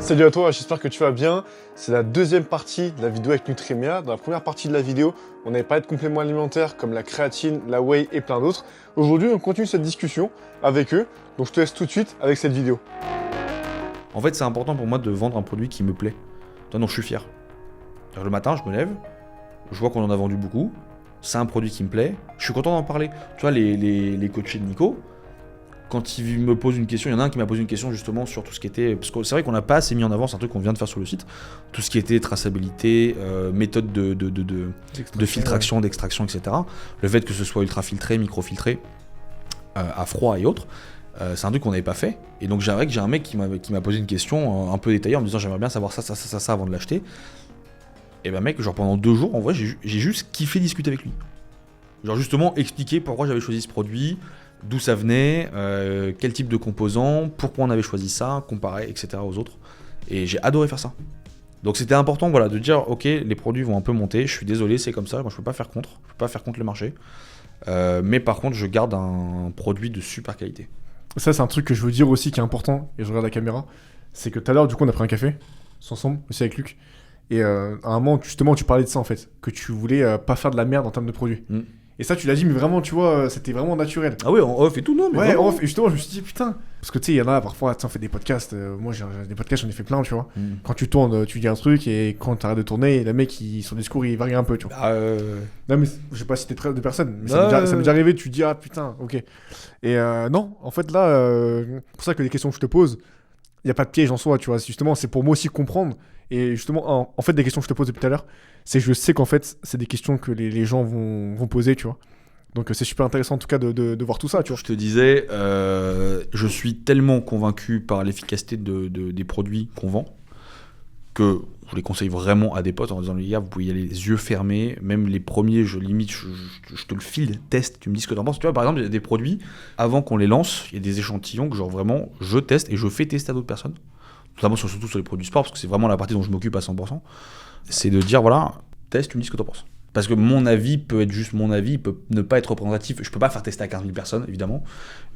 Salut à toi, j'espère que tu vas bien. C'est la deuxième partie de la vidéo avec Nutrimia. Dans la première partie de la vidéo, on avait parlé de compléments alimentaires comme la créatine, la whey et plein d'autres. Aujourd'hui, on continue cette discussion avec eux. Donc je te laisse tout de suite avec cette vidéo. En fait, c'est important pour moi de vendre un produit qui me plaît. Non, je suis fier. Alors, le matin, je me lève, je vois qu'on en a vendu beaucoup, c'est un produit qui me plaît, je suis content d'en parler. Tu vois, les coachés de Nico, quand ils me posent une question, il y en a un qui m'a posé une question justement sur tout ce qui était... Parce que c'est vrai qu'on n'a pas assez mis en avant, c'est un truc qu'on vient de faire sur le site, tout ce qui était traçabilité, méthode de filtration, d'extraction, etc. Le fait que ce soit ultra filtré, micro-filtré, à froid et autres, c'est un truc qu'on n'avait pas fait. Et donc j'ai un mec qui m'a posé une question un peu détaillée en me disant j'aimerais bien savoir ça avant de l'acheter. Et ben mec, genre pendant 2 jours, en vrai, j'ai juste kiffé discuter avec lui. Genre justement expliquer pourquoi j'avais choisi ce produit, d'où ça venait, quel type de composants, pourquoi on avait choisi ça, comparer, etc. aux autres. Et j'ai adoré faire ça. Donc c'était important voilà, de dire ok, les produits vont un peu monter, je suis désolé, c'est comme ça, moi je peux pas faire contre, le marché. Mais par contre, je garde un produit de super qualité. Ça, c'est un truc que je veux dire aussi qui est important, et je regarde la caméra, c'est que tout à l'heure, du coup, on a pris un café, tous ensemble, aussi avec Luc, et à un moment, justement, tu parlais de ça, en fait, que tu voulais pas faire de la merde en termes de produits. Et ça, tu l'as dit, mais vraiment, tu vois, c'était vraiment naturel. Ah oui, en off et tout, non mais ouais, vraiment. en off, et justement, je me suis dit, putain, parce que tu sais, il y en a, parfois, tu sais, on fait des podcasts, moi, j'ai des podcasts, j'en ai fait plein, tu vois. Quand tu tournes, tu dis un truc, et quand tu arrêtes de tourner, le mec, son discours, il varie un peu, tu vois. Non, mais je sais pas si t'es très de personnes, mais ça m'est déjà arrivé, tu te dis, ah putain, ok. Et non, en fait, là, c'est pour ça que les questions que je te pose, il n'y a pas de piège en soi, tu vois. Justement, c'est pour moi aussi comprendre. Et justement, en fait, des questions que je te pose depuis tout à l'heure, c'est que je sais qu'en fait, c'est des questions que les gens vont poser, tu vois. Donc, c'est super intéressant en tout cas de voir tout ça, tu vois. Je te disais, je suis tellement convaincu par l'efficacité des produits qu'on vend que je les conseille vraiment à des potes en disant les gars, vous pouvez y aller les yeux fermés, même les premiers, je te le file, teste, tu me dis ce que t'en penses. Tu vois, par exemple, il y a des produits, avant qu'on les lance, il y a des échantillons que genre vraiment, je teste et je fais tester à d'autres personnes, notamment surtout sur les produits sport, parce que c'est vraiment la partie dont je m'occupe à 100%, c'est de dire voilà, teste, tu me dis ce que t'en penses. Parce que mon avis peut être juste mon avis, il peut ne pas être représentatif. Je peux pas faire tester à 15 000 personnes, évidemment.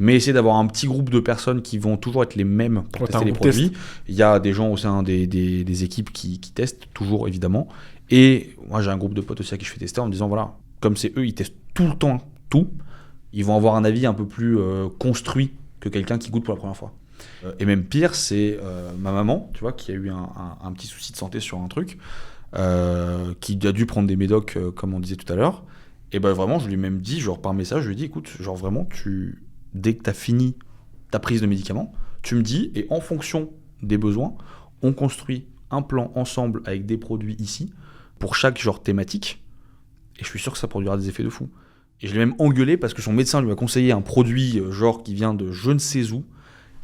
Mais essayer d'avoir un petit groupe de personnes qui vont toujours être les mêmes pour tester les produits. Il y a des gens au sein des équipes qui testent, toujours, évidemment. Et moi, j'ai un groupe de potes aussi à qui je fais tester en me disant, voilà, comme c'est eux, ils testent tout le temps, tout, ils vont avoir un avis un peu plus construit que quelqu'un qui goûte pour la première fois. Et même pire, c'est ma maman, tu vois, qui a eu un petit souci de santé sur un truc. Qui a dû prendre des médocs comme on disait tout à l'heure, et ben vraiment je lui ai même dit genre par message, je lui ai dit écoute, genre vraiment dès que tu as fini ta prise de médicaments, tu me dis et en fonction des besoins, on construit un plan ensemble avec des produits ici pour chaque genre thématique, et je suis sûr que ça produira des effets de fou. Et je l'ai même engueulé parce que son médecin lui a conseillé un produit genre qui vient de je ne sais où,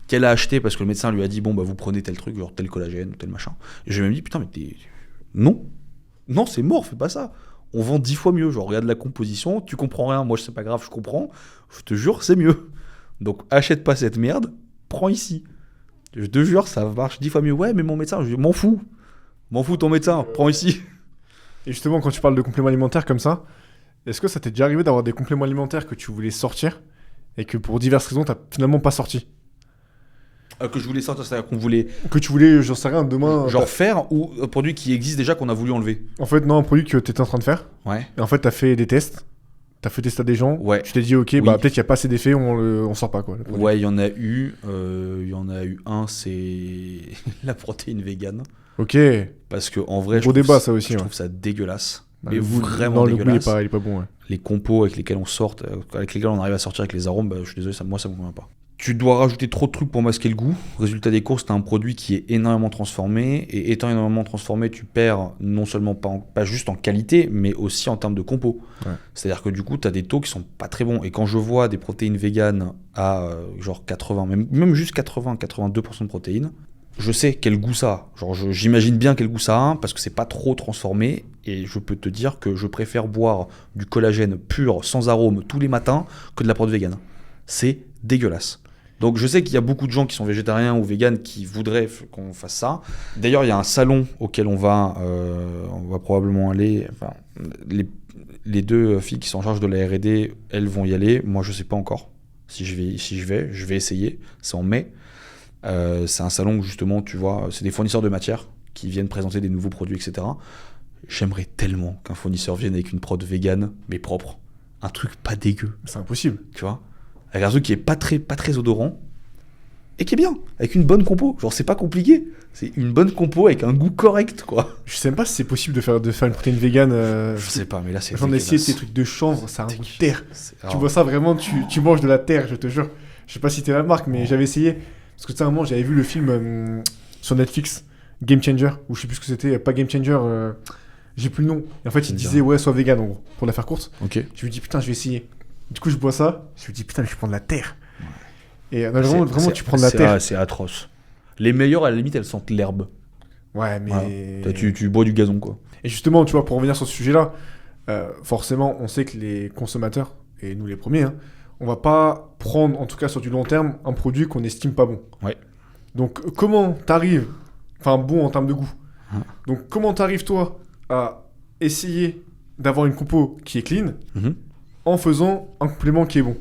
qu'elle a acheté parce que le médecin lui a dit bon bah vous prenez tel truc, genre tel collagène ou tel machin, et je lui ai même dit putain mais non, c'est mort, fais pas ça. On vend 10 fois mieux. Genre, regarde la composition, tu comprends rien, moi c'est pas grave, je comprends. Je te jure, c'est mieux. Donc, achète pas cette merde, prends ici. Je te jure, ça marche 10 fois mieux. Ouais, mais mon médecin, je m'en fous. M'en fous ton médecin, prends ici. Et justement, quand tu parles de compléments alimentaires comme ça, est-ce que ça t'est déjà arrivé d'avoir des compléments alimentaires que tu voulais sortir et que pour diverses raisons, t'as finalement pas sorti ? Que je voulais sortir, c'est-à-dire qu'on voulait... Que tu voulais, j'en sais rien, demain... Genre faire ou un produit qui existe déjà qu'on a voulu enlever. En fait, non, un produit que t'étais en train de faire. Ouais. Et en fait, t'as fait des tests. T'as fait tester à des gens. Ouais. Tu t'es dit, ok, bah peut-être qu'il n'y a pas assez d'effets, on sort pas, quoi. Ouais, il y en a eu. Il y en a eu un, c'est la protéine végane. Ok. Parce que en vrai, gros débat, ça aussi, je trouve ça dégueulasse. Bah, mais vraiment dégueulasse. Le goût, il est pas bon, ouais. Les compos avec lesquels on arrive à sortir avec les arômes, bah, je suis désolé, moi ça me convient pas. Tu dois rajouter trop de trucs pour masquer le goût. Résultat des courses, tu as un produit qui est énormément transformé. Et étant énormément transformé, tu perds non seulement pas juste en qualité, mais aussi en termes de compo. Ouais. C'est-à-dire que du coup, tu as des taux qui sont pas très bons. Et quand je vois des protéines véganes à genre 80, même juste 82% de protéines, je sais quel goût ça a. Genre, j'imagine bien quel goût ça a, parce que c'est pas trop transformé. Et je peux te dire que je préfère boire du collagène pur, sans arôme, tous les matins, que de la prot végane. C'est dégueulasse. Donc je sais qu'il y a beaucoup de gens qui sont végétariens ou véganes qui voudraient qu'on fasse ça. D'ailleurs, il y a un salon auquel on va probablement aller. Enfin, les 2 filles qui sont en charge de la R&D, elles vont y aller. Moi, je sais pas encore si je vais essayer. C'est en mai. C'est un salon où justement, tu vois, c'est des fournisseurs de matières qui viennent présenter des nouveaux produits, etc. J'aimerais tellement qu'un fournisseur vienne avec une prod vegan, mais propre. Un truc pas dégueu. C'est impossible. Tu vois, avec un truc qui est pas très odorant et qui est bien, avec une bonne compo. Genre, c'est pas compliqué. C'est une bonne compo avec un goût correct, quoi. Je sais même pas si c'est possible de faire une protéine vegan. Je sais pas, mais là, c'est J'en ai essayé ces trucs de chanvre, ça a un goût de terre. Tu vois ça vraiment, tu manges de la terre, je te jure. Je sais pas si t'es la marque, mais j'avais essayé. Parce que tu sais, à un moment, j'avais vu le film sur Netflix, Game Changer, ou je sais plus ce que c'était, pas Game Changer, j'ai plus le nom. Et en fait, il disait, ouais, sois vegan, en gros, pour la faire courte. Ok. Je me dis, putain, je vais essayer. Du coup, je bois ça, je me dis, putain, je prends de la terre. Et vraiment, tu prends de la terre. C'est atroce. Les meilleurs, à la limite, elles sentent l'herbe. Ouais, mais. Voilà. Tu bois du gazon, quoi. Et justement, tu vois, pour revenir sur ce sujet-là, forcément, on sait que les consommateurs, et nous les premiers, hein, on va pas prendre, en tout cas sur du long terme, un produit qu'on estime pas bon. Ouais. Donc, comment t'arrives, enfin bon en termes de goût, donc comment t'arrives toi à essayer d'avoir une compo qui est clean en faisant un complément qui est bon?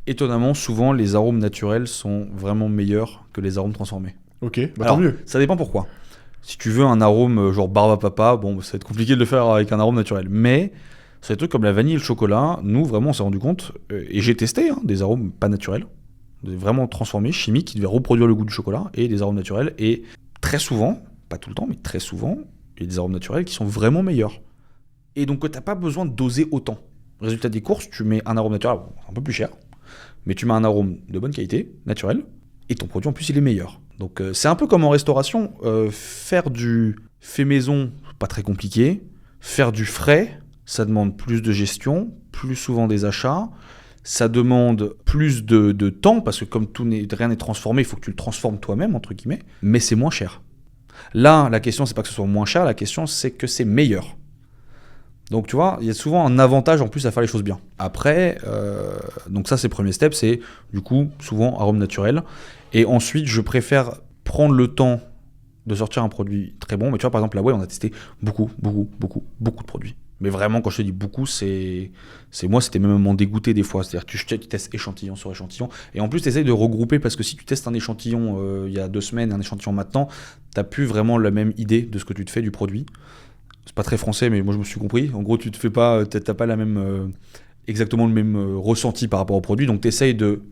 Étonnamment, souvent, les arômes naturels sont vraiment meilleurs que les arômes transformés. Ok, bah Alors, tant mieux. Ça dépend pourquoi. Si tu veux un arôme genre barbe à papa, bon, ça va être compliqué de le faire avec un arôme naturel. Mais sur des trucs comme la vanille et le chocolat, nous, vraiment, on s'est rendu compte, et j'ai testé des arômes pas naturels, vraiment transformés, chimiques, qui devaient reproduire le goût du chocolat, et des arômes naturels. Et très souvent, pas tout le temps, mais très souvent, il y a des arômes naturels qui sont vraiment meilleurs. Et donc, t'as pas besoin de doser autant. Résultat des courses, tu mets un arôme naturel, un peu plus cher, mais tu mets un arôme de bonne qualité, naturel, et ton produit en plus il est meilleur. Donc c'est un peu comme en restauration, faire du fait maison, pas très compliqué, faire du frais, ça demande plus de gestion, plus souvent des achats, ça demande plus de temps, parce que comme rien n'est transformé, il faut que tu le transformes toi-même, entre guillemets, mais c'est moins cher. Là, la question c'est pas que ce soit moins cher, la question c'est que c'est meilleur. Donc tu vois, il y a souvent un avantage en plus à faire les choses bien. Après, donc ça c'est le premier step, c'est du coup souvent arôme naturel. Et ensuite, je préfère prendre le temps de sortir un produit très bon. Mais tu vois, par exemple, la Way, on a testé beaucoup de produits. Mais vraiment, quand je te dis beaucoup, c'est moi, c'était même m'en dégoûter des fois. C'est-à-dire que tu testes échantillon sur échantillon. Et en plus, tu essayes de regrouper parce que si tu testes un échantillon il y a 2 semaines et un échantillon maintenant, tu n'as plus vraiment la même idée de ce que tu te fais du produit. C'est pas très français, mais moi je me suis compris. En gros, tu te fais pas, t'as pas la même, exactement le même ressenti par rapport au produit. Donc, tu essayes de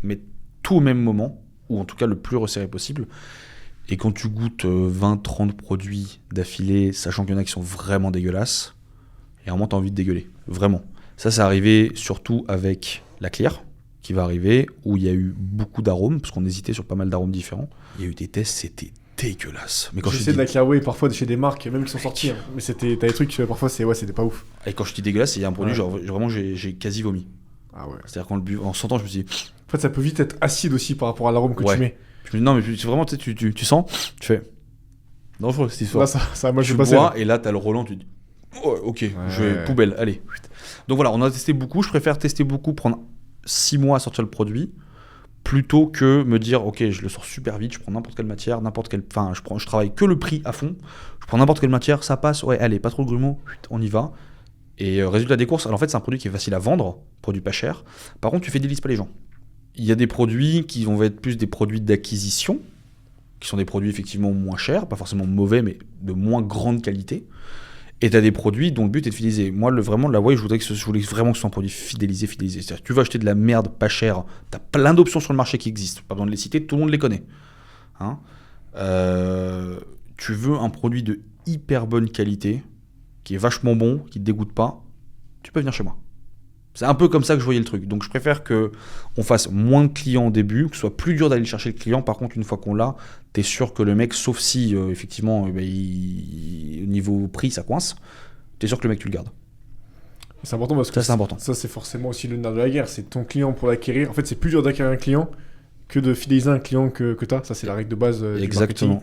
mettre tout au même moment, ou en tout cas le plus resserré possible. Et quand tu goûtes 20-30 produits d'affilée, sachant qu'il y en a qui sont vraiment dégueulasses, et à un moment, tu as envie de dégueuler. Vraiment. Ça, c'est arrivé surtout avec la Clear, qui va arriver, où il y a eu beaucoup d'arômes, parce qu'on hésitait sur pas mal d'arômes différents. Il y a eu des tests, c'était dégueulasse. Mais quand j'essaie de la Clearway parfois de chez des marques, même qui sont sorties. Hein. Mais t'as des trucs, parfois, c'était pas ouf. Et quand je dis dégueulasse, il y a un produit, genre vraiment, j'ai quasi vomi. Ah ouais. C'est-à-dire qu'en sentant, je me suis dit. En fait, ça peut vite être acide aussi par rapport à l'arôme que tu mets. Non, mais vraiment, tu sens, tu fais. Non, je cette histoire. Là, ça moi, je suis passé. Et là, t'as le Roland, tu dis. Oh, ok, je vais poubelle, allez. Donc voilà, on a testé beaucoup. Je préfère tester beaucoup, prendre 6 mois à sortir le produit, plutôt que me dire, ok, je le sors super vite, je prends n'importe quelle matière, enfin, je travaille que le prix à fond, je prends n'importe quelle matière, ça passe, ouais, allez, pas trop de grumeaux, on y va. Et résultat des courses, alors en fait, c'est un produit qui est facile à vendre, produit pas cher. Par contre, tu fidélises pas les gens. Il y a des produits qui vont être plus des produits d'acquisition, qui sont des produits effectivement moins chers, pas forcément mauvais, mais de moins grande qualité. Et tu as des produits dont le but est de fidéliser. Moi, vraiment, la Way, je voulais vraiment que ce soit un produit fidélisé. C'est-à-dire que tu vas acheter de la merde pas chère, tu as plein d'options sur le marché qui existent. Pas besoin de les citer, tout le monde les connaît. Hein, tu veux un produit de hyper bonne qualité, qui est vachement bon, qui ne te dégoûte pas, tu peux venir chez moi. C'est un peu comme ça que je voyais le truc. Donc je préfère qu'on fasse moins de clients au début, que ce soit plus dur d'aller chercher le client. Par contre, une fois qu'on l'a, t'es sûr que le mec, sauf si effectivement au niveau prix ça coince, t'es sûr que le mec tu le gardes. C'est important parce que ça c'est important. Ça c'est forcément aussi le nerf de la guerre. C'est ton client pour l'acquérir. En fait, c'est plus dur d'acquérir un client que de fidéliser un client que t'as. Ça c'est la règle de base du marketing.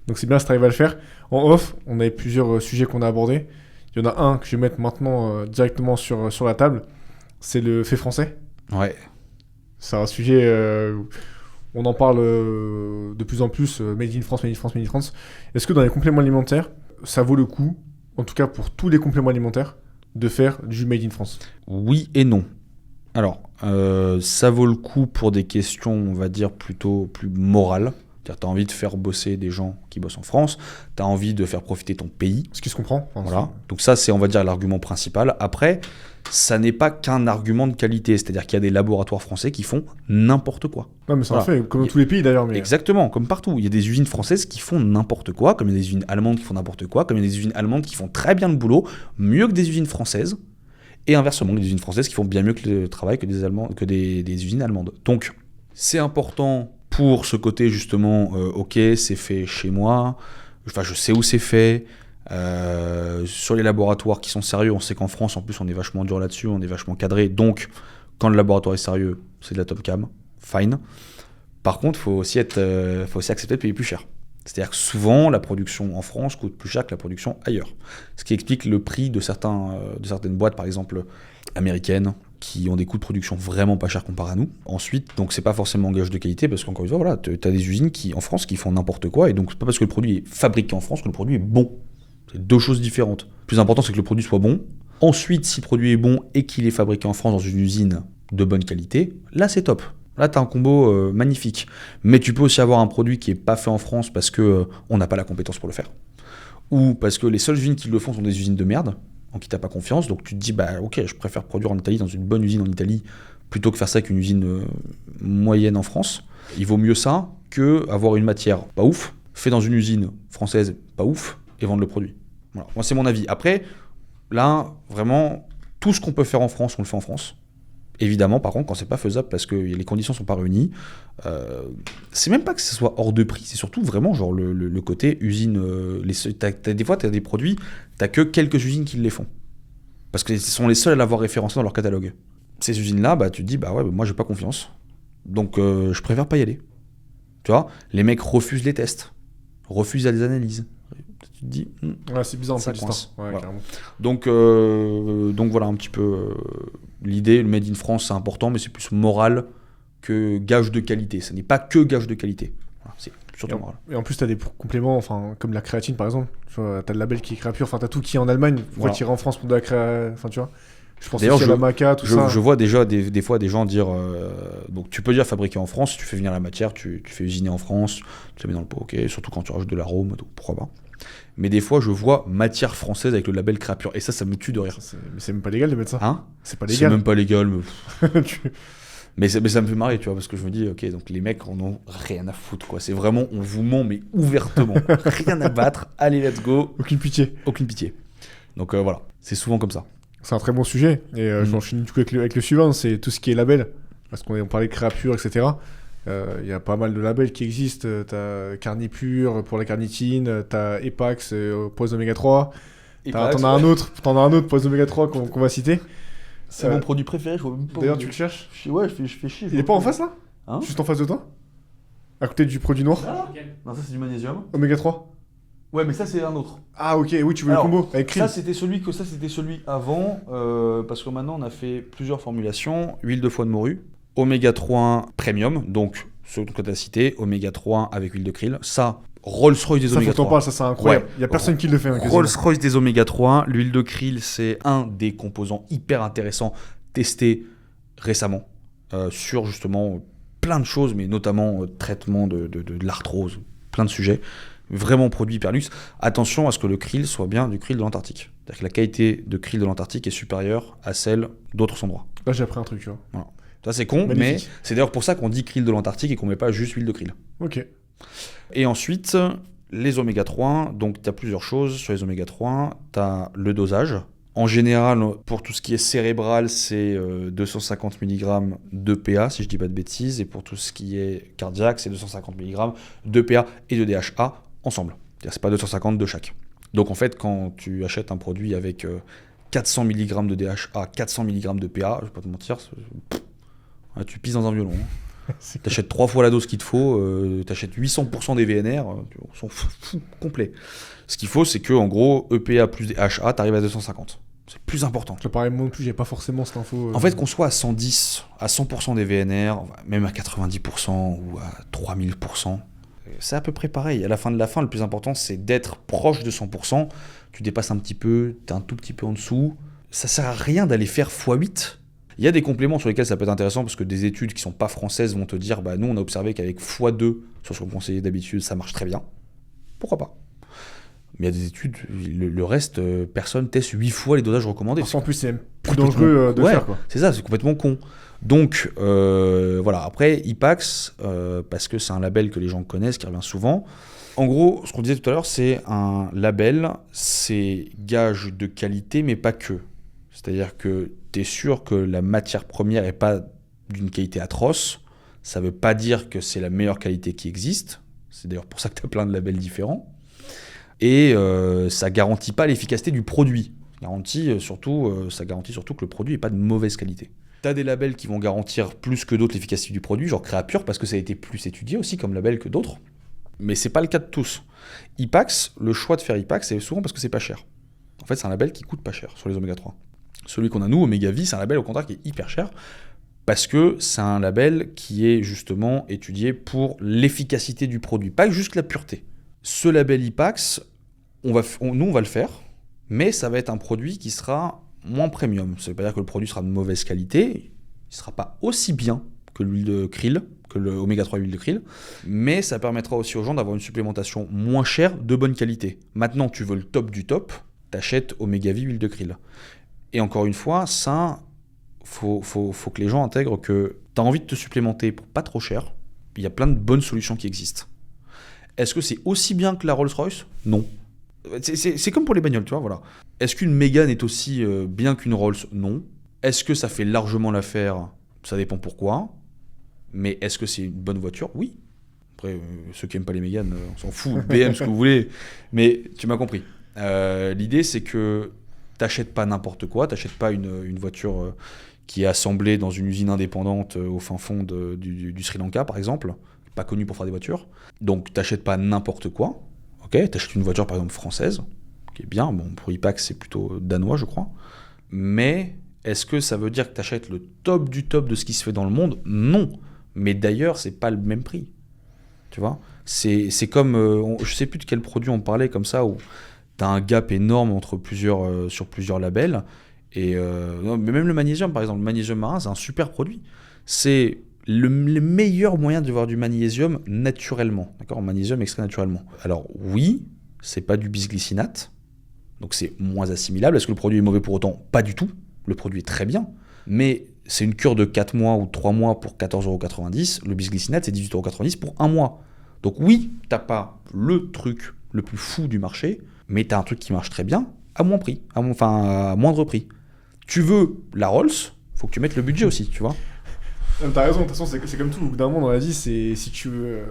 Donc c'est bien si t'arrives à le faire. En off, on avait plusieurs sujets qu'on a abordés. Il y en a un que je vais mettre maintenant directement sur la table. C'est le fait français. Ouais. C'est un sujet, on en parle de plus en plus, Made in France, Made in France, Made in France. Est-ce que dans les compléments alimentaires, ça vaut le coup, en tout cas pour tous les compléments alimentaires, de faire du Made in France? Oui et non. Alors, ça vaut le coup pour des questions, on va dire, plutôt plus morales. C'est-à-dire, tu as envie de faire bosser des gens qui bossent en France, tu as envie de faire profiter ton pays. Ce qui se comprend. Voilà. Donc ça, c'est, on va dire, l'argument principal. Après, ça n'est pas qu'un argument de qualité. C'est-à-dire qu'il y a des laboratoires français qui font n'importe quoi. Non, mais ça en fait, comme dans tous les pays d'ailleurs. Mais... Exactement, comme partout. Il y a des usines françaises qui font n'importe quoi, comme il y a des usines allemandes qui font n'importe quoi, comme il y a des usines allemandes qui font très bien le boulot, mieux que des usines françaises. Et inversement, il y a des usines françaises qui font bien mieux que le travail que des usines allemandes. Donc, c'est important pour ce côté justement, ok, c'est fait chez moi, enfin je sais où c'est fait, sur les laboratoires qui sont sérieux, on sait qu'en France en plus on est vachement dur là-dessus, on est vachement cadré, donc quand le laboratoire est sérieux, c'est de la top cam, fine. Par contre, faut aussi accepter de payer plus cher. C'est-à-dire que souvent la production en France coûte plus cher que la production ailleurs. Ce qui explique le prix de certaines boîtes, par exemple américaines, qui ont des coûts de production vraiment pas chers comparé à nous. Ensuite, donc c'est pas forcément gage de qualité, parce qu'encore une fois, voilà, t'as des usines en France qui font n'importe quoi, et donc c'est pas parce que le produit est fabriqué en France que le produit est bon. C'est deux choses différentes. Le plus important, c'est que le produit soit bon. Ensuite, si le produit est bon et qu'il est fabriqué en France dans une usine de bonne qualité, là c'est top. Là, t'as un combo magnifique. Mais tu peux aussi avoir un produit qui est pas fait en France parce que on n'a pas la compétence pour le faire. Ou parce que les seules usines qui le font sont des usines de merde, en qui t'as pas confiance, donc tu te dis, bah ok, je préfère produire en Italie, dans une bonne usine en Italie, plutôt que faire ça avec une usine moyenne en France. Il vaut mieux ça que avoir une matière pas ouf, fait dans une usine française pas ouf, et vendre le produit. Voilà. Moi, c'est mon avis. Après, là, vraiment, tout ce qu'on peut faire en France, on le fait en France. Évidemment, par contre, quand c'est pas faisable parce que les conditions sont pas réunies, c'est même pas que ce soit hors de prix, c'est surtout vraiment genre le côté usine. Des fois, t'as des produits, t'as que quelques usines qui les font. Parce que ce sont les seuls à l'avoir référencé dans leur catalogue. Ces usines-là, bah, tu te dis, bah ouais, moi j'ai pas confiance. Donc je préfère pas y aller. Tu vois, les mecs refusent les tests, refusent les analyses. Tu te dis, ouais, c'est bizarre, ça peu coince. Ouais, voilà. Donc voilà un petit peu l'idée. Le Made in France, c'est important, mais c'est plus moral que gage de qualité. Ce n'est pas que gage de qualité. Voilà, c'est surtout moral. Et en plus, tu as des compléments, comme la créatine par exemple. Tu as le label qui est Créapure, tu as tout qui est en Allemagne. Pourquoi tirer en France pour de la créatine? Enfin, tu vois. Je pense aussi à la maca, tout ça. Je vois déjà des fois des gens dire donc tu peux dire fabriquer en France, si tu fais venir la matière, tu fais usiner en France, tu la mets dans le pot, ok, surtout quand tu rajoutes de l'arôme, pourquoi pas. Mais des fois, je vois matière française avec le label Créapure, et ça me tue de rire. Mais c'est même pas légal de mettre ça. Hein? C'est pas légal. C'est même pas légal, mais ça me fait marrer, tu vois, parce que je me dis, ok, donc les mecs en ont rien à foutre, quoi. C'est vraiment, on vous ment, mais ouvertement. Rien à battre, allez, let's go. Aucune pitié. Aucune pitié. Donc voilà, c'est souvent comme ça. C'est un très bon sujet, et je finis du coup avec le suivant, c'est tout ce qui est label. Parce qu'on parlait de Créapure, etc. Il y a pas mal de labels qui existent. T'as Carnipure pour la carnitine, t'as Epax pour les oméga 3. T'en as un autre pour les oméga 3 qu'on va citer. C'est mon produit préféré, je vois même pas. D'ailleurs, tu le cherches? Ouais, je fais chier. Il est pas en face là? Hein? Juste en face de toi? À côté du produit noir? Non, ça c'est du magnésium. Oméga 3? Ouais, mais ça c'est un autre. Ah ok, oui, tu veux le combo avec Krill. Ça c'était celui avant, parce que maintenant on a fait plusieurs formulations. Huile de foie de morue, oméga 3 premium, donc ce que tu as cité, oméga 3 avec huile de krill. Ça, Rolls-Royce des oméga 3. Ça, faut t'en parler, ça c'est incroyable. Il y a personne qui le fait. Rolls-Royce des oméga 3, l'huile de krill, c'est un des composants hyper intéressants testés récemment sur justement plein de choses, mais notamment traitement de l'arthrose, plein de sujets. Vraiment produit hyper luxe. Attention à ce que le krill soit bien du krill de l'Antarctique. C'est-à-dire que la qualité de krill de l'Antarctique est supérieure à celle d'autres endroits. Là, j'ai appris un truc, tu vois. Voilà. Ça, c'est con, mais c'est d'ailleurs pour ça qu'on dit krill de l'Antarctique et qu'on met pas juste huile de krill. Ok. Et ensuite, les oméga 3. Donc, tu as plusieurs choses sur les oméga 3. Tu as le dosage. En général, pour tout ce qui est cérébral, c'est 250 mg de PA, si je dis pas de bêtises. Et pour tout ce qui est cardiaque, c'est 250 mg de PA et de DHA ensemble. C'est-à-dire, c'est pas 250 de chaque. Donc, en fait, quand tu achètes un produit avec 400 mg de DHA, 400 mg de PA, je vais pas te mentir, tu pisses dans un violon. T'achètes 3 fois la dose qu'il te faut, t'achètes 800% des VNR, on s'en fout complet. Ce qu'il faut, c'est que en gros, EPA plus DHA, t'arrives à 250. C'est plus important. Ça paraît moi non plus, j'ai pas forcément cette info. En fait, qu'on soit à 110, à 100% des VNR, même à 90% ou à 3000%, c'est à peu près pareil. À la fin de la fin, le plus important, c'est d'être proche de 100%. Tu dépasses un petit peu, t'es un tout petit peu en dessous. Ça sert à rien d'aller faire x8. Il y a des compléments sur lesquels ça peut être intéressant parce que des études qui sont pas françaises vont te dire nous on a observé qu'avec x2 sur ce qu'on conseillait d'habitude ça marche très bien. Pourquoi pas? Mais il y a des études, le reste, personne teste 8 fois les dosages recommandés. En plus c'est même plus dangereux de le faire quoi. C'est ça, c'est complètement con. Donc voilà, après Hypax, parce que c'est un label que les gens connaissent, qui revient souvent. En gros, ce qu'on disait tout à l'heure, c'est un label, c'est gage de qualité, mais pas que. C'est-à-dire que tu es sûr que la matière première n'est pas d'une qualité atroce. Ça ne veut pas dire que c'est la meilleure qualité qui existe. C'est d'ailleurs pour ça que tu as plein de labels différents. Et ça ne garantit pas l'efficacité du produit. Ça garantit surtout que le produit n'est pas de mauvaise qualité. Tu as des labels qui vont garantir plus que d'autres l'efficacité du produit, genre Créapure, parce que ça a été plus étudié aussi comme label que d'autres. Mais c'est pas le cas de tous. Hypax, le choix de faire Hypax, c'est souvent parce que c'est pas cher. En fait, c'est un label qui coûte pas cher sur les oméga 3. Celui qu'on a nous, Omega Vie, c'est un label au contraire qui est hyper cher parce que c'est un label qui est justement étudié pour l'efficacité du produit, pas juste la pureté. Ce label Hypax, nous on va le faire, mais ça va être un produit qui sera moins premium. Ça veut pas dire que le produit sera de mauvaise qualité, il sera pas aussi bien que l'huile de krill, que le oméga 3 huile de krill, mais ça permettra aussi aux gens d'avoir une supplémentation moins chère de bonne qualité. Maintenant, tu veux le top du top, t'achètes Omega Vie huile de krill. Et encore une fois, ça, faut que les gens intègrent que tu as envie de te supplémenter pour pas trop cher. Il y a plein de bonnes solutions qui existent. Est-ce que c'est aussi bien que la Rolls-Royce ? Non. C'est comme pour les bagnoles, tu vois, voilà. Est-ce qu'une Mégane est aussi bien qu'une Rolls ? Non. Est-ce que ça fait largement l'affaire ? Ça dépend pourquoi. Mais est-ce que c'est une bonne voiture ? Oui. Après, ceux qui n'aiment pas les Mégane, on s'en fout, BM, ce que vous voulez. Mais tu m'as compris. L'idée, c'est que t'achètes pas n'importe quoi, t'achètes pas une voiture qui est assemblée dans une usine indépendante au fin fond du Sri Lanka, par exemple, pas connue pour faire des voitures. Donc t'achètes pas n'importe quoi, ok ? T'achètes une voiture, par exemple, française, qui est bien, bon, pour Hypax, c'est plutôt danois, je crois. Mais est-ce que ça veut dire que t'achètes le top du top de ce qui se fait dans le monde ? Non. Mais d'ailleurs, c'est pas le même prix. Tu vois ? C'est comme, je sais plus de quel produit on parlait comme ça, où t'as un gap énorme entre sur plusieurs labels. Et mais même le magnésium, par exemple, le magnésium marin, c'est un super produit. C'est le meilleur moyen d'avoir du magnésium naturellement. D'accord ? Magnésium extrait naturellement. Alors oui, c'est pas du bisglycinate, donc c'est moins assimilable. Est-ce que le produit est mauvais pour autant ? Pas du tout. Le produit est très bien. Mais c'est une cure de 4 mois ou 3 mois pour 14,90 €. Le bisglycinate, c'est 18,90 € pour 1 mois. Donc oui, t'as pas le truc le plus fou du marché, mais tu as un truc qui marche très bien à moins prix, à moindre prix. Tu veux la Rolls, faut que tu mettes le budget aussi, tu vois. T'as raison, de toute façon, c'est comme tout. Au bout d'un moment dans la vie, c'est si tu veux.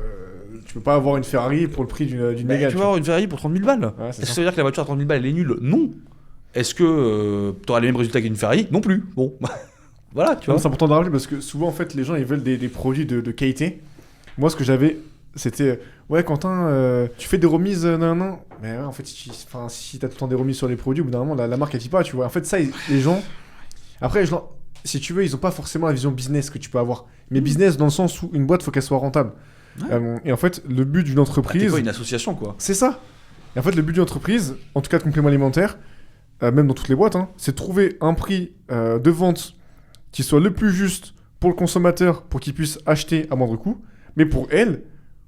Tu peux pas avoir une Ferrari pour le prix d'une Mégane. Tu peux avoir une Ferrari pour 30 000 balles. Ouais, Est-ce que ça veut dire que la voiture à 30 000 balles, elle est nulle ? Non. Est-ce que tu auras les mêmes résultats qu'une Ferrari ? Non plus. Bon. Voilà, tu vois. C'est important de rappeler parce que souvent, en fait, les gens ils veulent des produits de qualité. Moi, ce que j'avais, c'était ouais, Quentin, tu fais des remises, non. Mais ouais, en fait, si t'as tout le temps des remises sur les produits, au bout d'un moment, la marque elle dit pas, tu vois. En fait, ça, les gens. Après, si tu veux, ils ont pas forcément la vision business que tu peux avoir. Mais business dans le sens où une boîte, faut qu'elle soit rentable. Ouais. Et en fait, le but d'une entreprise. T'es pas une association, quoi. C'est ça. Et en fait, le but d'une entreprise, en tout cas de complément alimentaire, même dans toutes les boîtes, c'est de trouver un prix de vente qui soit le plus juste pour le consommateur, pour qu'il puisse acheter à moindre coût, mais pour elle,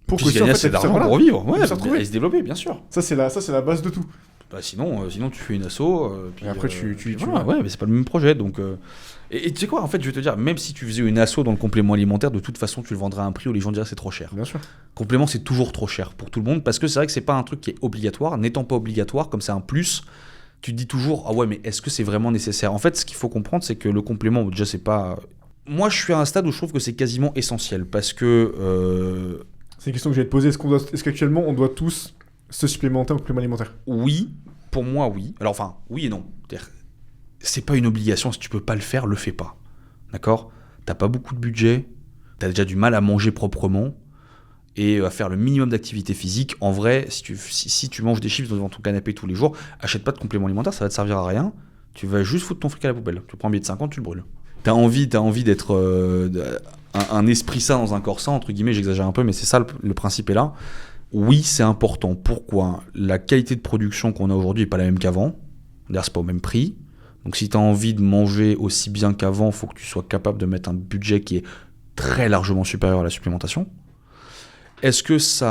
pour que gagner assez d'argent pour vivre, ouais, et se développer, bien sûr. Ça c'est la base de tout. Bah sinon tu fais une asso, puis après tu voilà, ouais, mais c'est pas le même projet, donc. Et tu sais quoi, en fait, je vais te dire, même si tu faisais une asso dans le complément alimentaire, de toute façon, tu le vendrais à un prix où les gens diraient c'est trop cher. Bien sûr. Complément, c'est toujours trop cher pour tout le monde, parce que c'est vrai que c'est pas un truc qui est obligatoire. N'étant pas obligatoire, comme c'est un plus, tu te dis toujours, ah ouais, mais est-ce que c'est vraiment nécessaire ? En fait, ce qu'il faut comprendre, c'est que le complément, déjà, c'est pas. Moi, je suis à un stade où je trouve que c'est quasiment essentiel, parce que. C'est une question que je vais te poser. Est-ce qu'actuellement, on doit tous se supplémenter en complément alimentaire ? Oui, pour moi, oui. Alors, enfin, oui et non. C'est pas une obligation, si tu peux pas le faire, le fais pas. D'accord ? T'as pas beaucoup de budget, t'as déjà du mal à manger proprement et à faire le minimum d'activité physique. En vrai, si tu manges des chips devant ton canapé tous les jours, achète pas de complément alimentaire, ça va te servir à rien. Tu vas juste foutre ton fric à la poubelle. Tu prends un billet de 50, tu le brûles. T'as envie d'être un esprit sain dans un corps sain, entre guillemets, j'exagère un peu, mais c'est ça, le principe est là. Oui, c'est important. Pourquoi ? La qualité de production qu'on a aujourd'hui n'est pas la même qu'avant. D'ailleurs, c'est pas au même prix. Donc si tu as envie de manger aussi bien qu'avant, il faut que tu sois capable de mettre un budget qui est très largement supérieur à la supplémentation. Est-ce que c'est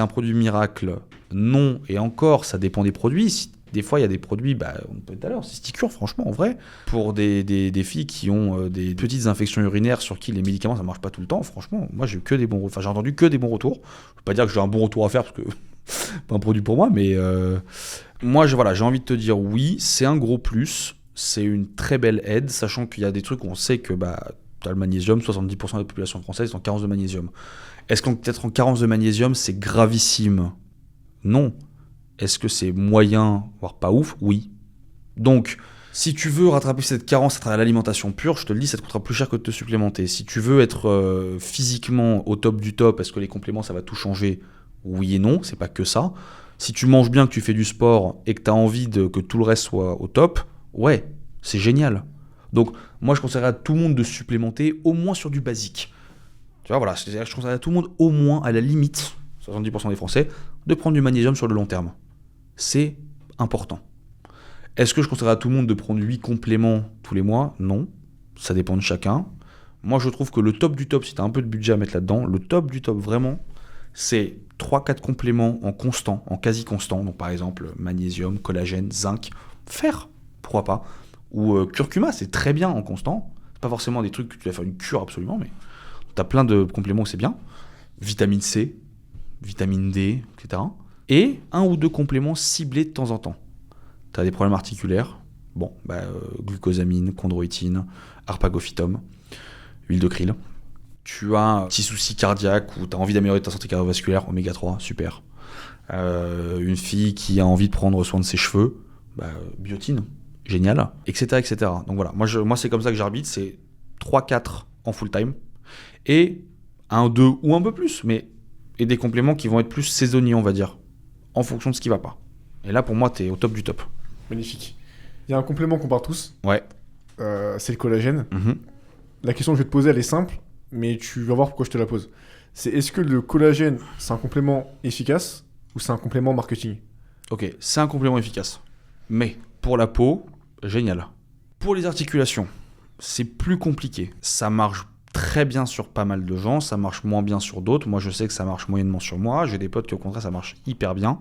un produit miracle ? Non, et encore, ça dépend des produits. Des fois, il y a des produits, on peut tout à l'heure, c'est Sticure, franchement, en vrai. Pour des filles qui ont des petites infections urinaires sur qui les médicaments, ça ne marche pas tout le temps, franchement, moi, j'ai entendu que des bons retours. Je ne veux pas dire que j'ai un bon retour à faire, parce que c'est pas un produit pour moi, mais moi, j'ai envie de te dire oui, c'est un gros plus, c'est une très belle aide, sachant qu'il y a des trucs où on sait que tu as le magnésium, 70% de la population française est en carence de magnésium. Est-ce qu'être en carence de magnésium, c'est gravissime ? Non. Est-ce que c'est moyen, voire pas ouf ? Oui. Donc, si tu veux rattraper cette carence à travers l'alimentation pure, je te le dis, ça te coûtera plus cher que de te supplémenter. Si tu veux être physiquement au top du top, est-ce que les compléments, ça va tout changer ? Oui et non, c'est pas que ça. Si tu manges bien, que tu fais du sport et que tu as envie que tout le reste soit au top, ouais, c'est génial. Donc, moi, je conseillerais à tout le monde de supplémenter au moins sur du basique. Tu vois, voilà, c'est-à-dire que je conseillerais à tout le monde, au moins, à la limite, 70% des Français, de prendre du magnésium sur le long terme. C'est important. Est-ce que je conseillerais à tout le monde de prendre 8 compléments tous les mois ? Non, ça dépend de chacun. Moi, je trouve que le top du top, si tu as un peu de budget à mettre là-dedans, le top du top, vraiment, c'est 3-4 compléments en constant, en quasi constant. Donc, par exemple, magnésium, collagène, zinc, fer, pourquoi pas. Ou curcuma, c'est très bien en constant. C'est pas forcément des trucs que tu vas faire une cure absolument, mais tu as plein de compléments où c'est bien. Vitamine C, vitamine D, etc. Et 1 ou 2 compléments ciblés de temps en temps. Tu as des problèmes articulaires, glucosamine, chondroïtine, arpagophytum, huile de krill. Tu as un petit souci cardiaque ou tu as envie d'améliorer ta santé cardiovasculaire, oméga 3, super. Une fille qui a envie de prendre soin de ses cheveux, biotine, génial, etc., etc. Donc voilà, moi c'est comme ça que j'arbitre, c'est 3-4 en full time et 1, 2 ou un peu plus, et des compléments qui vont être plus saisonniers, on va dire, en fonction de ce qui va pas. Et là, pour moi, t'es au top du top. Magnifique. Il y a un complément qu'on parle tous. Ouais. C'est le collagène. Mm-hmm. La question que je vais te poser, elle est simple, mais tu vas voir pourquoi je te la pose. C'est est-ce que le collagène, c'est un complément efficace ou c'est un complément marketing ? Ok, c'est un complément efficace. Mais pour la peau, génial. Pour les articulations, c'est plus compliqué. Ça marche très bien sur pas mal de gens, ça marche moins bien sur d'autres. Moi, je sais que ça marche moyennement sur moi. J'ai des potes qui, au contraire, ça marche hyper bien.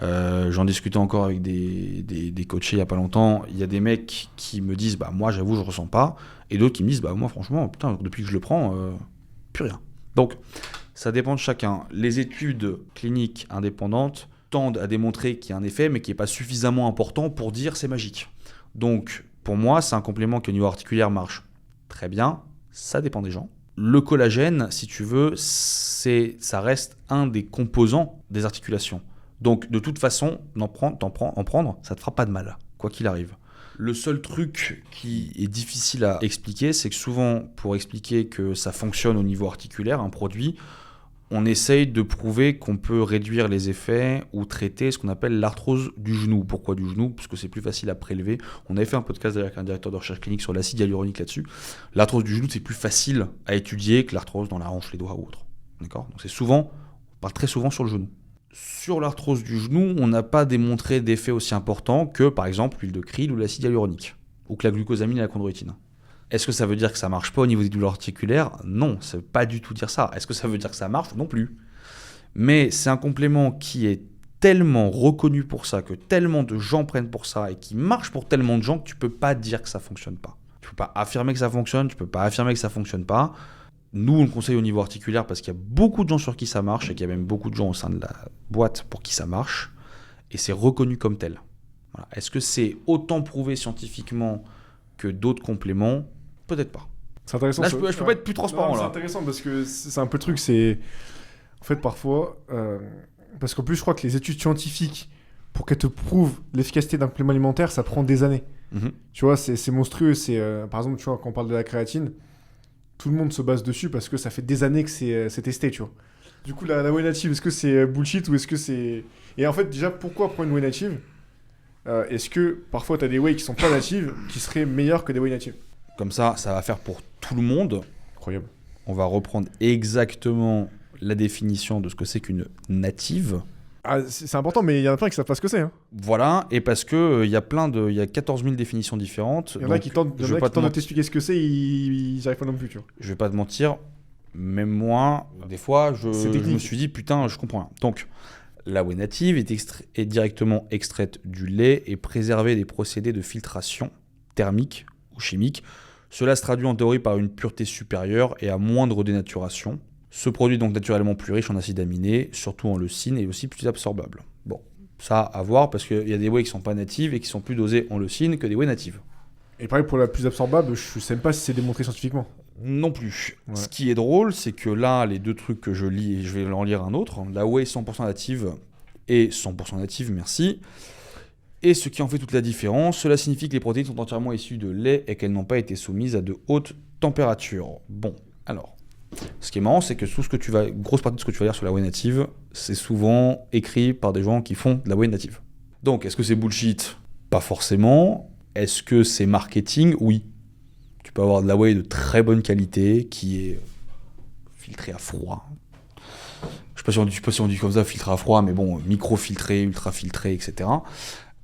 J'en discutais encore avec des coachés il y a pas longtemps. Il y a des mecs qui me disent moi, j'avoue, je ressens pas. Et d'autres qui me disent moi, franchement, putain, depuis que je le prends, plus rien. Donc, ça dépend de chacun. Les études cliniques indépendantes tendent à démontrer qu'il y a un effet, mais qui n'est pas suffisamment important pour dire c'est magique. Donc, pour moi, c'est un complément qui, au niveau articulaire, marche très bien. Ça dépend des gens. Le collagène, si tu veux, ça reste un des composants des articulations. Donc, de toute façon, en prendre, ça ne te fera pas de mal, quoi qu'il arrive. Le seul truc qui est difficile à expliquer, c'est que souvent, pour expliquer que ça fonctionne au niveau articulaire, un produit, on essaye de prouver qu'on peut réduire les effets ou traiter ce qu'on appelle l'arthrose du genou. Pourquoi du genou ? Parce que c'est plus facile à prélever. On avait fait un podcast avec un directeur de recherche clinique sur l'acide hyaluronique là-dessus. L'arthrose du genou, c'est plus facile à étudier que l'arthrose dans la hanche, les doigts ou autre. D'accord ? Donc on parle très souvent sur le genou. Sur l'arthrose du genou, on n'a pas démontré d'effet aussi important que, par exemple, l'huile de krill ou l'acide hyaluronique, ou que la glucosamine et la chondroïtine. Est-ce que ça veut dire que ça marche pas au niveau des douleurs articulaires ? Non, ça veut pas du tout dire ça. Est-ce que ça veut dire que ça marche ? Non plus. Mais c'est un complément qui est tellement reconnu pour ça, que tellement de gens prennent pour ça, et qui marche pour tellement de gens que tu peux pas dire que ça fonctionne pas. Tu peux pas affirmer que ça fonctionne, tu peux pas affirmer que ça fonctionne pas. Nous, on le conseille au niveau articulaire parce qu'il y a beaucoup de gens sur qui ça marche, et qu'il y a même beaucoup de gens au sein de la boîte pour qui ça marche, et c'est reconnu comme tel. Voilà. Est-ce que c'est autant prouvé scientifiquement que d'autres compléments ? Peut-être pas. C'est intéressant. Là, je peux pas être plus transparent. Non, là. C'est intéressant parce que c'est un peu le truc, c'est... En fait, parfois... Parce qu'en plus, je crois que les études scientifiques, pour qu'elles te prouvent l'efficacité d'un complément alimentaire, ça prend des années. Mm-hmm. Tu vois, c'est monstrueux. Par exemple, tu vois, quand on parle de la créatine, tout le monde se base dessus parce que ça fait des années que c'est testé, tu vois. Du coup, la whey native, est-ce que c'est bullshit ou est-ce que c'est... Et en fait, déjà, pourquoi prendre une whey native ? Est-ce que parfois, tu as des whey qui sont pas natives qui seraient meilleures que des whey natives ? Comme ça va faire pour tout le monde. Incroyable. On va reprendre exactement la définition de ce que c'est qu'une native. Ah, c'est important, mais il y en a plein qui savent pas ce que c'est. Hein. Voilà, et parce que il y a 14 000 définitions différentes. Il y en a qui tentent de t'expliquer ce que c'est, ils n'y arrivent pas non plus, tu vois. Je vais pas te mentir, même moi, des fois, je me suis dit, putain, je comprends rien. Donc, la whey native est directement extraite du lait et préservée des procédés de filtration thermique ou chimique. Cela se traduit en théorie par une pureté supérieure et à moindre dénaturation. Ce produit est donc naturellement plus riche en acides aminés, surtout en leucine, et aussi plus absorbable. Bon, ça à voir parce qu'il y a des whey qui sont pas natives et qui sont plus dosées en leucine que des whey natives. Et pareil pour la plus absorbable, je sais même pas si c'est démontré scientifiquement. Non plus. Ouais. Ce qui est drôle, c'est que là, les deux trucs que je lis, et je vais en lire un autre, la whey 100% native et 100% native, merci. Et ce qui en fait toute la différence, cela signifie que les protéines sont entièrement issues de lait et qu'elles n'ont pas été soumises à de hautes températures. Bon, alors, ce qui est marrant, c'est que grosse partie de ce que tu vas lire sur la whey native, c'est souvent écrit par des gens qui font de la whey native. Donc, est-ce que c'est bullshit? Pas forcément. Est-ce que c'est marketing? Oui. Tu peux avoir de la whey de très bonne qualité qui est filtrée à froid. Je sais pas si on dit comme ça, filtré à froid, mais bon, micro-filtré, ultra-filtré, etc.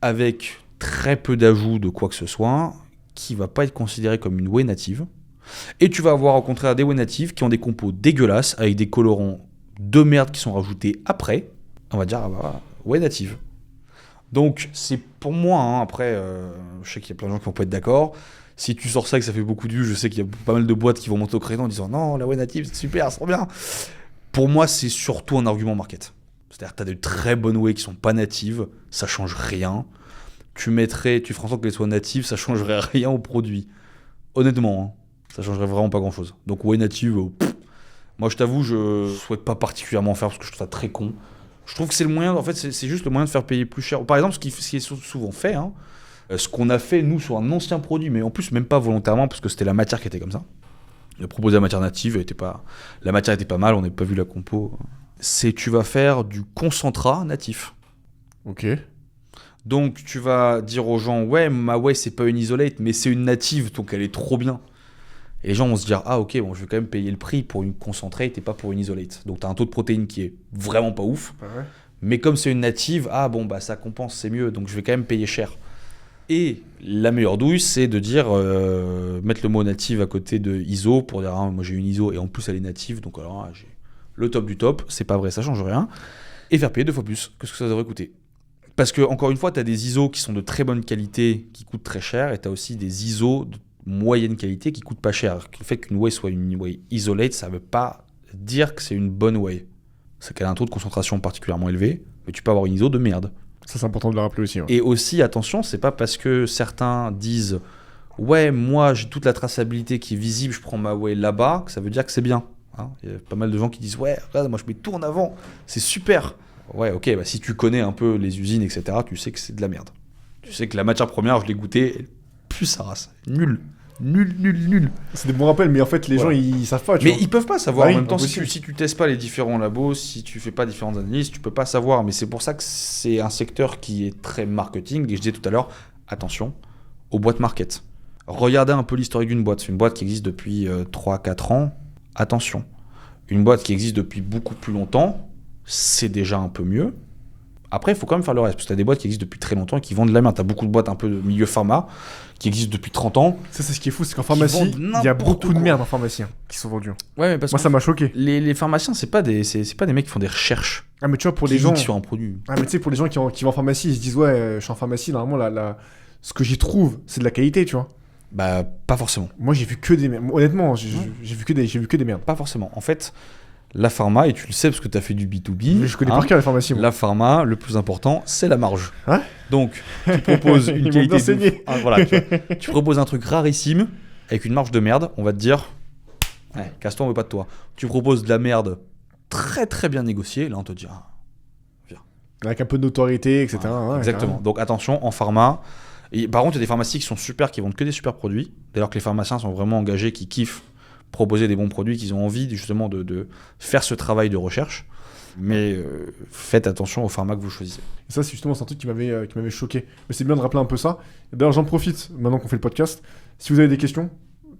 Avec très peu d'ajouts de quoi que ce soit, qui va pas être considéré comme une whey native. Et tu vas avoir au contraire des whey natives qui ont des compos dégueulasses, avec des colorants de merde qui sont rajoutés après. On va dire, whey native. Donc, c'est pour moi, hein, après, je sais qu'il y a plein de gens qui vont pas être d'accord. Si tu sors ça et que ça fait beaucoup de vues, je sais qu'il y a pas mal de boîtes qui vont monter au créneau en disant non, la whey native, c'est super, c'est trop bien. Pour moi, c'est surtout un argument market. C'est-à-dire que tu as de très bonnes whey qui sont pas natives, ça change rien. Tu ferais en sorte qu'elles soient natives, ça changerait rien au produit. Honnêtement, hein, ça changerait vraiment pas grand-chose. Donc whey native, moi je t'avoue, je souhaite pas particulièrement faire parce que je trouve ça très con. Je trouve que c'est le moyen, en fait, c'est juste le moyen de faire payer plus cher. Par exemple, ce qui est souvent fait, hein, ce qu'on a fait nous sur un ancien produit, mais en plus même pas volontairement parce que c'était la matière qui était comme ça. On a proposé la matière native, la matière était pas mal, on n'avait pas vu la compo. C'est tu vas faire du concentrat natif. Ok. Donc tu vas dire aux gens, ouais, ma whey c'est pas une isolate, mais c'est une native, donc elle est trop bien. Et les gens vont se dire, ah ok, bon, je vais quand même payer le prix pour une concentrate et pas pour une isolate. Donc tu as un taux de protéines qui est vraiment pas ouf. Ouais. Mais comme c'est une native, ça compense, c'est mieux, donc je vais quand même payer cher. Et la meilleure douille, c'est de dire, mettre le mot native à côté de ISO pour dire, moi j'ai une ISO et en plus elle est native, donc alors j'ai le top du top, c'est pas vrai, ça change rien. Et faire payer 2 fois plus que ce que ça devrait coûter. Parce que, encore une fois, tu as des ISO qui sont de très bonne qualité, qui coûtent très cher, et tu as aussi des ISO de moyenne qualité qui coûtent pas cher. Le fait qu'une whey soit une whey isolate, ça veut pas dire que c'est une bonne whey. C'est qu'elle a un taux de concentration particulièrement élevé, mais tu peux avoir une ISO de merde. Ça, c'est important de le rappeler aussi. Ouais. Et aussi, attention, c'est pas parce que certains disent « Ouais, moi, j'ai toute la traçabilité qui est visible, je prends ma whey là-bas », que ça veut dire que c'est bien. Hein, y a pas mal de gens qui disent « Ouais, regarde, moi, je mets tout en avant, c'est super ». Ouais, ok, si tu connais un peu les usines, etc., tu sais que c'est de la merde. Tu sais que la matière première, je l'ai goûtée, plus sa race. Nul. C'est des bons rappels, mais en fait, les gens, ils savent pas. Mais ils peuvent pas savoir. Oui, en même temps, si tu testes pas les différents labos, si tu fais pas différentes analyses, tu peux pas savoir. Mais c'est pour ça que c'est un secteur qui est très marketing. Et je disais tout à l'heure, attention aux boîtes market. Regardez un peu l'historique d'une boîte. C'est une boîte qui existe depuis 3-4 ans. Attention. Une boîte qui existe depuis beaucoup plus longtemps, c'est déjà un peu mieux. Après, il faut quand même faire le reste, parce que tu as des boîtes qui existent depuis très longtemps et qui vendent de la merde. Tu as beaucoup de boîtes un peu de milieu pharma qui existent depuis 30 ans. Ça, c'est ce qui est fou, c'est qu'en pharmacie, il y a beaucoup de merde en pharmacie qui sont vendus. Ouais, mais parce moi, ça m'a choqué. Les pharmaciens, c'est pas des mecs qui font des recherches. Ah, mais tu vois, pour les gens. Sur un produit. Ah, mais tu sais, pour les gens qui vont en pharmacie, ils se disent, ouais, je suis en pharmacie, normalement, ce que j'y trouve, c'est de la qualité, tu vois. Bah, pas forcément. Moi, j'ai vu que des merdes. Honnêtement, j'ai vu que des merdes. Pas forcément. En fait. La pharma, et tu le sais parce que tu as fait du B2B. Je connais par cœur les pharmacies. Moi. La pharma, le plus important, c'est la marge. Hein? Donc, tu proposes une qualité. Voilà, tu proposes un truc rarissime avec une marge de merde, on va te dire, casse-toi, on veut pas de toi. Tu proposes de la merde très très bien négociée, là on te dit, viens. Avec un peu de notoriété, etc. Ouais, exactement. Donc attention, en pharma. Et, par contre, il y a des pharmacies qui sont super, qui vendent que des super produits, dès lors que les pharmaciens sont vraiment engagés, qui kiffent proposer des bons produits, qu'ils ont envie justement de faire ce travail de recherche. Mais faites attention au pharma que vous choisissez. Et ça, c'est justement un truc qui m'avait choqué. Mais c'est bien de rappeler un peu ça. Et d'ailleurs, j'en profite, maintenant qu'on fait le podcast. Si vous avez des questions,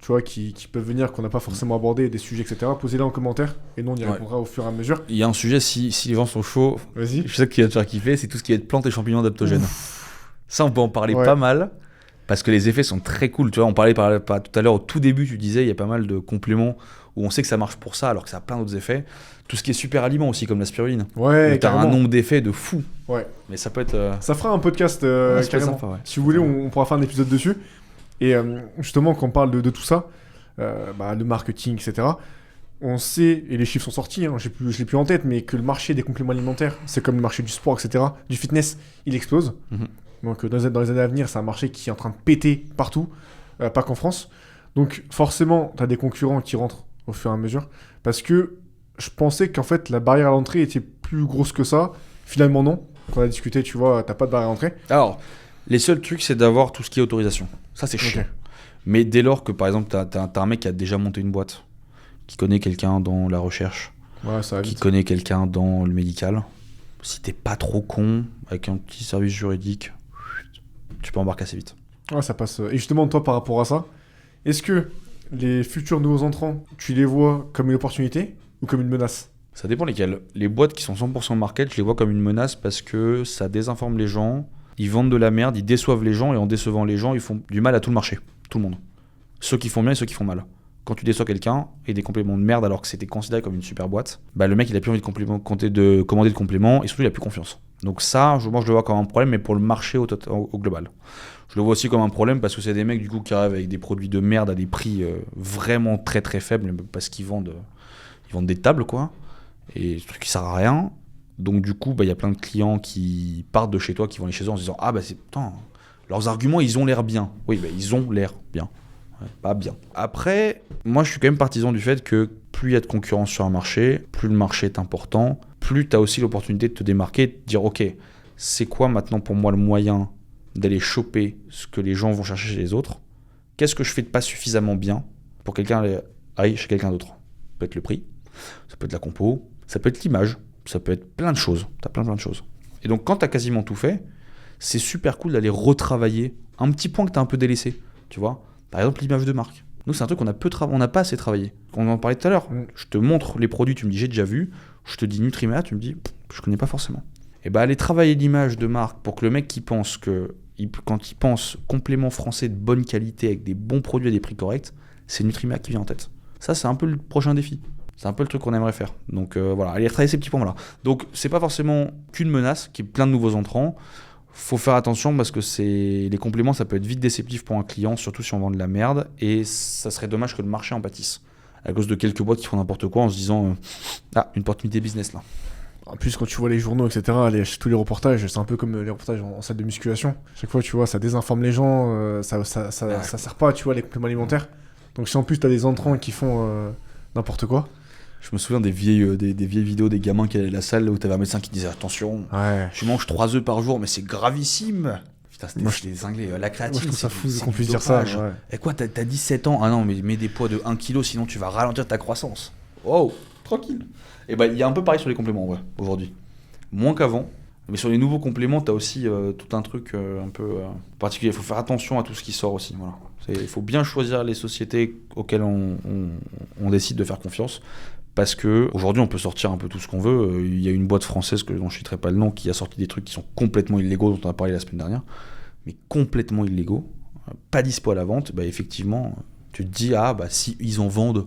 tu vois, qui peuvent venir, qu'on n'a pas forcément abordé, des sujets, etc., posez-les en commentaire, et nous, on y répondra au fur et à mesure. Il y a un sujet, si les vents sont chauds, Vas-y. je sais que tu vas te faire kiffer, c'est tout ce qui est plantes et champignons adaptogènes. Ça, on peut en parler pas mal, parce que les effets sont très cool. Tu vois, on parlait tout à l'heure, au tout début, tu disais, il y a pas mal de compléments où on sait que ça marche pour ça, alors que ça a plein d'autres effets. Tout ce qui est super aliment aussi, comme la spiruline. Ouais, t'as un nombre d'effets de fou. Ouais. Mais ça peut être... Ça fera un podcast carrément. Sympa, ouais. Si vous voulez, on pourra faire un épisode dessus. Et justement, quand on parle de tout ça, le marketing, etc., on sait, et les chiffres sont sortis, je l'ai plus en tête, mais que le marché des compléments alimentaires, c'est comme le marché du sport, etc., du fitness, il explose. Donc dans les années à venir, c'est un marché qui est en train de péter partout, pas qu'en France. Donc forcément, tu as des concurrents qui rentrent au fur et à mesure, parce que je pensais qu'en fait, la barrière à l'entrée était plus grosse que ça. Finalement, non. Quand on a discuté, tu vois, t'as pas de barrière à l'entrée. Alors, les seuls trucs, c'est d'avoir tout ce qui est autorisation. Ça, c'est chiant. Mais dès lors que, par exemple, t'as un mec qui a déjà monté une boîte, qui connaît quelqu'un dans la recherche, qui connaît quelqu'un dans le médical, si t'es pas trop con, avec un petit service juridique, tu peux embarquer assez vite. Ouais, ça passe. Et justement, toi, par rapport à ça, est-ce que les futurs nouveaux entrants, tu les vois comme une opportunité ou comme une menace? Ça dépend lesquels. Les boîtes qui sont 100% market, je les vois comme une menace parce que ça désinforme les gens, ils vendent de la merde, ils déçoivent les gens, et en décevant les gens, ils font du mal à tout le marché, tout le monde. Ceux qui font bien et ceux qui font mal. Quand tu déçois quelqu'un et des compléments de merde alors que c'était considéré comme une super boîte, le mec il a plus envie de commander de compléments, et surtout il a plus confiance. Donc ça, je le vois comme un problème, mais pour le marché au global. Je le vois aussi comme un problème parce que c'est des mecs du coup qui arrivent avec des produits de merde à des prix vraiment très très faibles parce qu'ils vendent des tables, quoi, et ce truc qui sert à rien. Donc du coup, y a plein de clients qui partent de chez toi, qui vont aller chez eux en se disant leurs arguments ils ont l'air bien. Oui, ils ont l'air bien. Pas bien. Après, moi je suis quand même partisan du fait que plus il y a de concurrence sur un marché, plus le marché est important, plus tu as aussi l'opportunité de te démarquer, de dire ok, c'est quoi maintenant pour moi le moyen d'aller choper ce que les gens vont chercher chez les autres? Qu'est-ce que je fais de pas suffisamment bien pour que quelqu'un aille chez quelqu'un d'autre? Ça peut être le prix, ça peut être la compo, ça peut être l'image, ça peut être plein de choses. T'as plein de choses. Et donc quand t'as quasiment tout fait, c'est super cool d'aller retravailler un petit point que t'as un peu délaissé, tu vois. Par exemple, l'image de marque. Nous, c'est un truc qu'on on n'a pas assez travaillé. On en parlait tout à l'heure. Je te montre les produits, tu me dis j'ai déjà vu. Je te dis Nutrimea, tu me dis je connais pas forcément. Et aller travailler l'image de marque pour que le mec qui pense quand il pense complément français de bonne qualité avec des bons produits à des prix corrects, c'est Nutrimea qui vient en tête. Ça, c'est un peu le prochain défi. C'est un peu le truc qu'on aimerait faire. Donc voilà, aller travailler ces petits points-là. Donc c'est pas forcément qu'une menace, qu'il y ait plein de nouveaux entrants. Faut faire attention parce que les compléments, ça peut être vite déceptif pour un client, surtout si on vend de la merde, et ça serait dommage que le marché en pâtisse à cause de quelques boîtes qui font n'importe quoi en se disant une opportunité business là. En plus, quand tu vois les journaux, etc., tous les reportages, c'est un peu comme les reportages en salle de musculation. Chaque fois, tu vois, ça désinforme les gens, ça sert pas, tu vois, les compléments alimentaires. Donc si en plus t'as des entrants qui font n'importe quoi. Je me souviens des vieilles vidéos des gamins qui allaient à la salle où t'avais un médecin qui disait attention, tu manges 3 œufs par jour, mais c'est gravissime. Putain, c'était des cinglés. La créatine, moi, je trouve ça fou qu'on puisse dire ça. Ouais. Et quoi, t'as 17 ans? Ah non, mais mets des poids de 1 kg, sinon tu vas ralentir ta croissance. Oh, tranquille. Et il y a un peu pareil sur les compléments, ouais, aujourd'hui. Moins qu'avant. Mais sur les nouveaux compléments, t'as aussi tout un truc un peu particulier. Il faut faire attention à tout ce qui sort aussi. Voilà. Il faut bien choisir les sociétés auxquelles on décide de faire confiance. Parce qu'aujourd'hui, on peut sortir un peu tout ce qu'on veut. Il y a une boîte française, dont je ne citerai pas le nom, qui a sorti des trucs qui sont complètement illégaux, dont on a parlé la semaine dernière. Mais complètement illégaux. Pas dispo à la vente. Effectivement, tu te dis, si ils en vendent,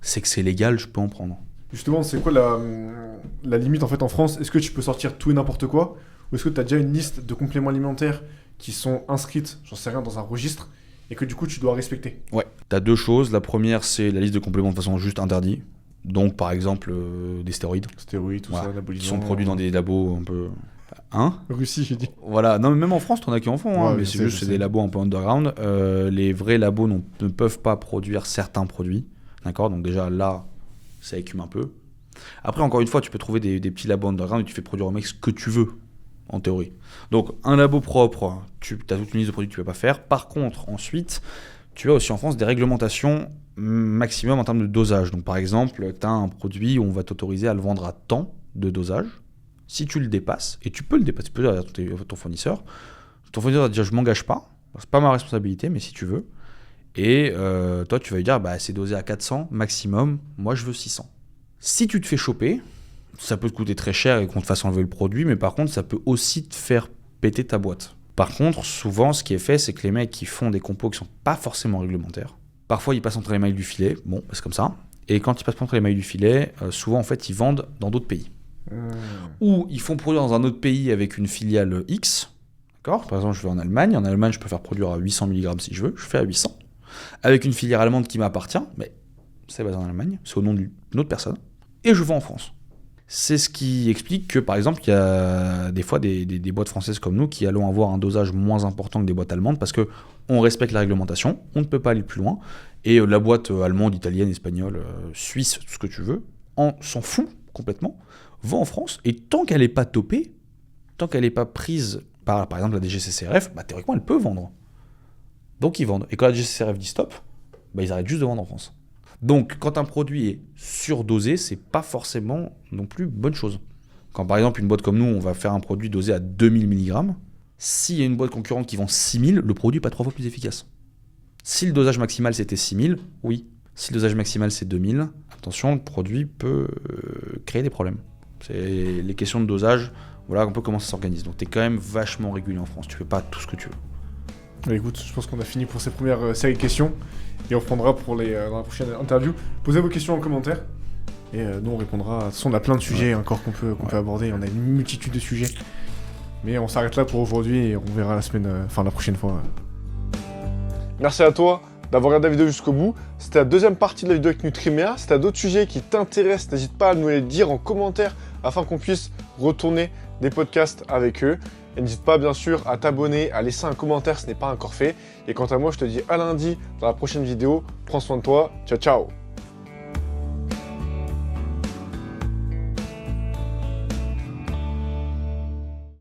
c'est que c'est légal, je peux en prendre. Justement, c'est quoi la limite en fait en France? Est-ce que tu peux sortir tout et n'importe quoi? Ou est-ce que tu as déjà une liste de compléments alimentaires qui sont inscrites, j'en sais rien, dans un registre et que du coup tu dois respecter? Ouais. Tu as 2 choses. La première, c'est la liste de compléments de façon juste interdite. Donc par exemple des stéroïdes. Stéroïdes, tout ça, anabolisants. Qui sont produits dans des labos un peu... Russie, j'ai dit. Voilà, non, mais même en France, t'en as qui en font, mais c'est des labos un peu underground. Les vrais labos ne peuvent pas produire certains produits. D'accord, donc déjà là, ça écume un peu. Après, encore une fois, tu peux trouver des petits labos underground et tu fais produire au mec ce que tu veux, en théorie. Donc, un labo propre, tu as toute une liste de produits que tu ne peux pas faire. Par contre, ensuite, tu as aussi en France des réglementations maximum en termes de dosage. Donc, par exemple, tu as un produit où on va t'autoriser à le vendre à tant de dosage. Si tu le dépasses, et tu peux le dépasser, tu peux dire à ton fournisseur va dire je m'engage pas, c'est pas ma responsabilité, mais si tu veux. Et toi, tu vas lui dire, bah, c'est dosé à 400 maximum, moi je veux 600. Si tu te fais choper, ça peut te coûter très cher et qu'on te fasse enlever le produit, mais par contre, ça peut aussi te faire péter ta boîte. Par contre, souvent, ce qui est fait, c'est que les mecs qui font des compos qui sont pas forcément réglementaires, parfois ils passent entre les mailles du filet, bon, c'est comme ça, et quand ils passent entre les mailles du filet, souvent, en fait, ils vendent dans d'autres pays. Ou ils font produire dans un autre pays avec une filiale X, d'accord ? Par exemple, je vais en Allemagne, je peux faire produire à 800 mg si je veux, je fais à 800. Avec une filière allemande qui m'appartient, mais c'est basé en Allemagne, c'est au nom d'une autre personne, et je vends en France. C'est ce qui explique que, par exemple, il y a des fois des boîtes françaises comme nous qui allons avoir un dosage moins important que des boîtes allemandes parce qu'on respecte la réglementation, on ne peut pas aller plus loin, et la boîte allemande, italienne, espagnole, suisse, tout ce que tu veux, s'en fout complètement, vend en France, et tant qu'elle n'est pas topée, tant qu'elle n'est pas prise par exemple, la DGCCRF, bah, théoriquement, elle peut vendre. Donc, ils vendent. Et quand la DGCCRF dit stop, bah, ils arrêtent juste de vendre en France. Donc, quand un produit est surdosé, c'est pas forcément non plus bonne chose. Quand, par exemple, une boîte comme nous, on va faire un produit dosé à 2000 mg, s'il y a une boîte concurrente qui vend 6000, le produit n'est pas 3 fois plus efficace. Si le dosage maximal, c'était 6000, oui. Si le dosage maximal, c'est 2000, attention, le produit peut créer des problèmes. C'est les questions de dosage, voilà un peu comment ça s'organise. Donc, tu es quand même vachement régulé en France. Tu fais pas tout ce que tu veux. Bah, écoute, je pense qu'on a fini pour ces premières séries de questions. Et on reprendra pour dans la prochaine interview. Posez vos questions en commentaire. Et nous, on répondra. De toute façon, on a plein de sujets encore qu'on peut aborder. On a une multitude de sujets. Mais on s'arrête là pour aujourd'hui et on verra la prochaine fois. Merci à toi d'avoir regardé la vidéo jusqu'au bout. C'était la deuxième partie de la vidéo avec Nutrimea. Si tu as d'autres sujets qui t'intéressent, n'hésite pas à nous les dire en commentaire afin qu'on puisse retourner des podcasts avec eux. Et n'hésite pas bien sûr à t'abonner, à laisser un commentaire si ce n'est pas encore fait. Et quant à moi, je te dis à lundi dans la prochaine vidéo. Prends soin de toi. Ciao, ciao.